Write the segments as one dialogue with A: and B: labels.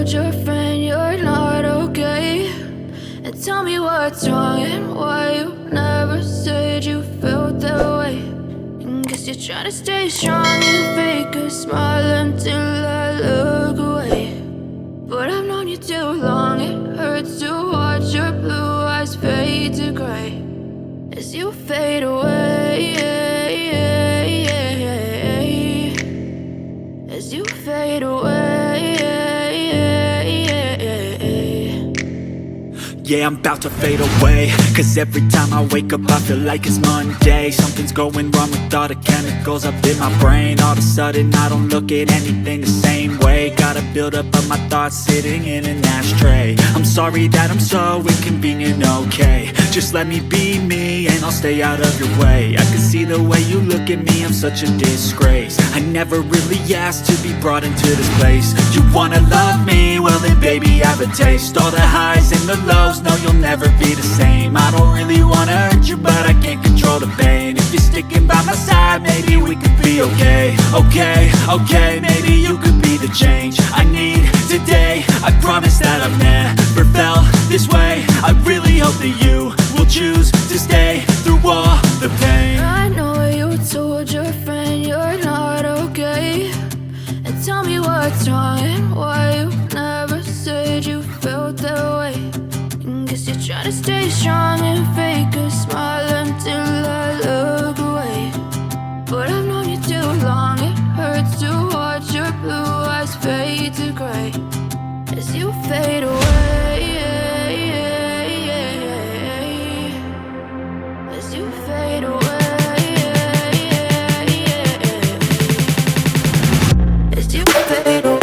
A: told your friend you're not okay? And tell me what's wrong and why you never said you felt that way. And guess you're trying to stay strong and fake a smile until I look away. But I've known you too long, it hurts to watch your blue eyes fade to gray as you fade away, as you fade away.
B: Yeah, I'm about to fade away, cause every time I wake up I feel like it's Monday. Something's going wrong with all the chemicals up in my brain. All of a sudden I don't look at anything the same way. Got a build up of my thoughts sitting in an ashtray. I'm sorry that I'm so inconvenient, okay? Just let me be me and I'll stay out of your way. I can see the way you look at me, I'm such a disgrace. I never really asked to be brought into this place. You wanna love me? Well then baby have a taste. All the highs and the lows, no, you'll never be the same. I don't really wanna hurt you, but I can't control the pain. If you're sticking by my side, maybe we could be okay. Okay, maybe you could be the change I need today. I promise that I've never felt this way. I really hope that you will choose to stay through all the pain.
A: I know you told your friend you're not okay. And tell me what's wrong and why you never said you felt that way. Guess you're trying to stay strong and fake a smile until I look away. But I've known you too long, it hurts to watch your blue eyes fade to gray as you fade away, as you fade away, as you fade away.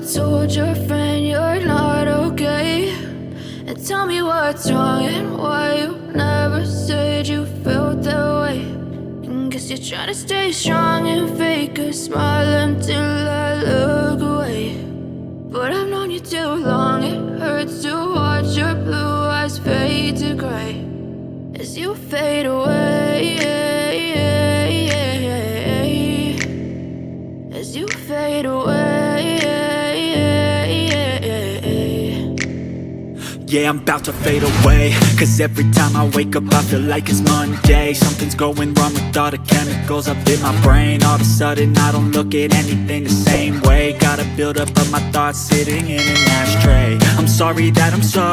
A: Told your friend you're not okay. And tell me what's wrong and why you never said you felt that way. And guess you're trying to stay strong and fake a smile until I look away. But I've known you too long, it hurts to watch your blue eyes fade to gray as you fade away, as you fade away.
B: Yeah, I'm about to fade away, cause every time I wake up I feel like it's Monday. Something's going wrong with all the chemicals up in my brain. All of a sudden I don't look at anything the same way. buildup of my thoughts sitting in an ashtray. I'm sorry that I'm so